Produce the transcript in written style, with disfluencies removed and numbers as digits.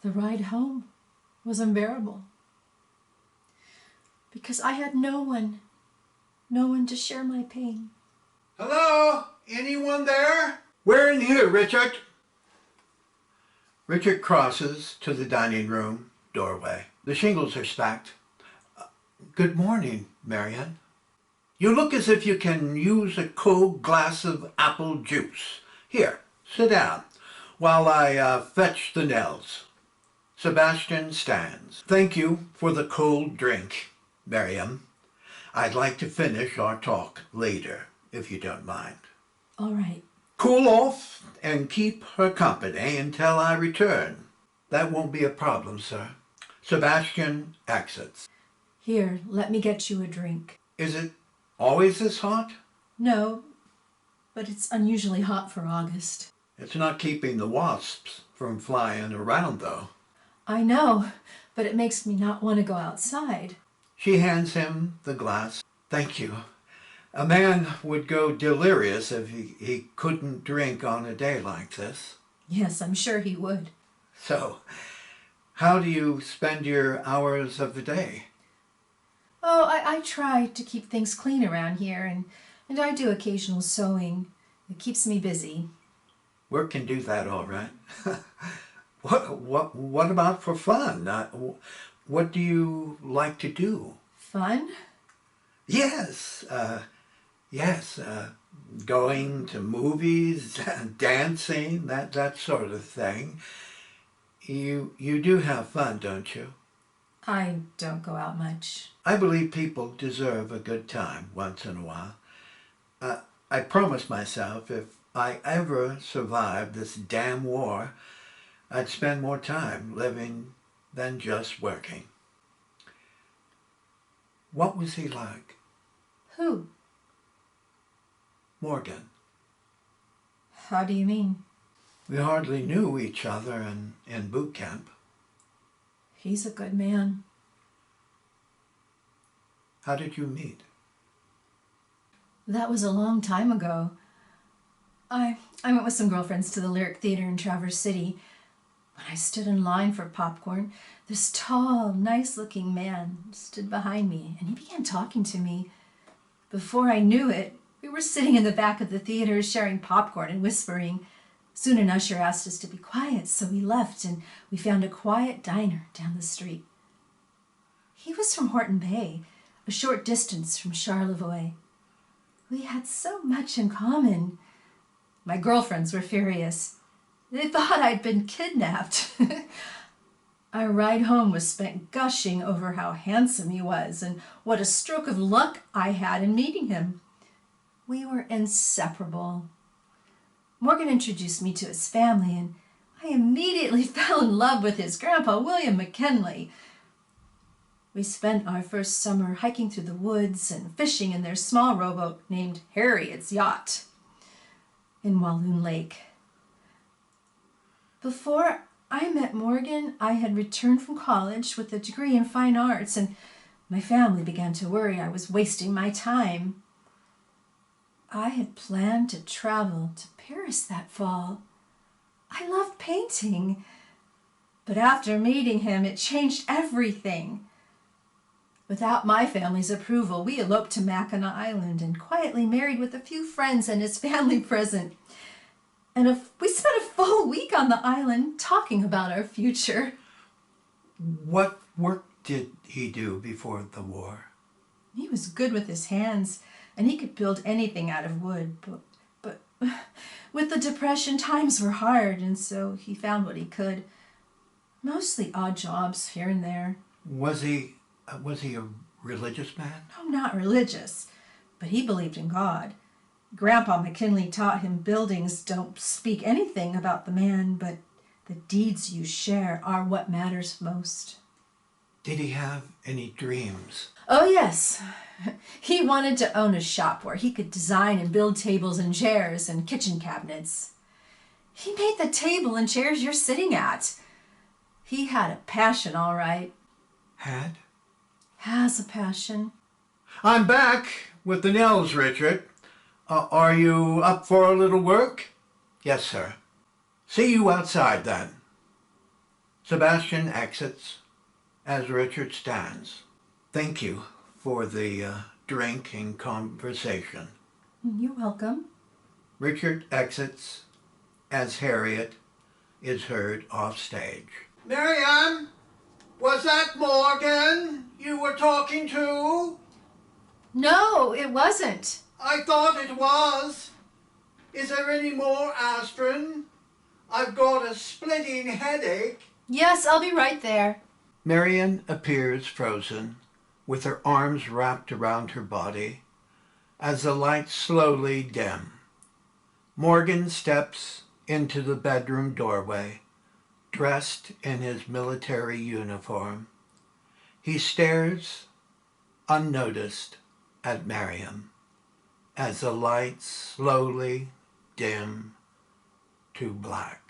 The ride home was unbearable because I had no one to share my pain. Hello? Anyone there? We're in here, Richard. Richard crosses to the dining room doorway. The shingles are stacked. Good morning, Mariam. You look as if you can use a cold glass of apple juice. Here, sit down while I fetch the nails. Sebastian stands. Thank you for the cold drink, Mariam. I'd like to finish our talk later, if you don't mind. All right. Cool off and keep her company until I return. That won't be a problem, sir. Sebastian exits. Here, let me get you a drink. Is it always this hot? No, but it's unusually hot for August. It's not keeping the wasps from flying around, though. I know, but it makes me not want to go outside. She hands him the glass. Thank you. A man would go delirious if he couldn't drink on a day like this. Yes, I'm sure he would. So, how do you spend your hours of the day? Oh, I try to keep things clean around here, and I do occasional sewing. It keeps me busy. Work can do that, all right. What about for fun? What do you like to do? Fun? Yes, going to movies, dancing, that sort of thing. You do have fun, don't you? I don't go out much. I believe people deserve a good time once in a while. I promised myself if I ever survived this damn war, I'd spend more time living than just working. What was he like? Who? Morgan. How do you mean? We hardly knew each other in boot camp. He's a good man. How did you meet? That was a long time ago. I went with some girlfriends to the Lyric Theater in Traverse City. When I stood in line for popcorn, this tall, nice-looking man stood behind me, and he began talking to me. Before I knew it, we were sitting in the back of the theater sharing popcorn and whispering. Soon an usher asked us to be quiet, so we left, and we found a quiet diner down the street. He was from Horton Bay, a short distance from Charlevoix. We had so much in common. My girlfriends were furious. They thought I'd been kidnapped. Our ride home was spent gushing over how handsome he was and what a stroke of luck I had in meeting him. We were inseparable. Morgan introduced me to his family, and I immediately fell in love with his grandpa, William McKinley. We spent our first summer hiking through the woods and fishing in their small rowboat named Harriet's Yacht in Walloon Lake. Before I met Morgan, I had returned from college with a degree in fine arts, and my family began to worry I was wasting my time. I had planned to travel to Paris that fall. I loved painting, but after meeting him, it changed everything. Without my family's approval, we eloped to Mackinac Island and quietly married with a few friends and his family present. And we spent a full week on the island talking about our future. What work did he do before the war? He was good with his hands, and he could build anything out of wood. But with the Depression, times were hard, and so he found what he could. Mostly odd jobs here and there. Was he a religious man? No, not religious, but he believed in God. Grandpa McKinley taught him buildings don't speak anything about the man, but the deeds you share are what matters most. Did he have any dreams? Oh, yes. He wanted to own a shop where he could design and build tables and chairs and kitchen cabinets. He made the table and chairs you're sitting at. He had a passion, all right. Had? Has a passion. I'm back with the nails, Richard. Are you up for a little work? Yes, sir. See you outside, then. Sebastian exits as Richard stands. Thank you for the drink and conversation. You're welcome. Richard exits as Harriet is heard off stage. Mariam, was that Morgan you were talking to? No, it wasn't. I thought it was. Is there any more aspirin? I've got a splitting headache. Yes, I'll be right there. Marian appears frozen, with her arms wrapped around her body, as the lights slowly dim. Morgan steps into the bedroom doorway, dressed in his military uniform. He stares, unnoticed, at Mariam, as the lights slowly dim to black.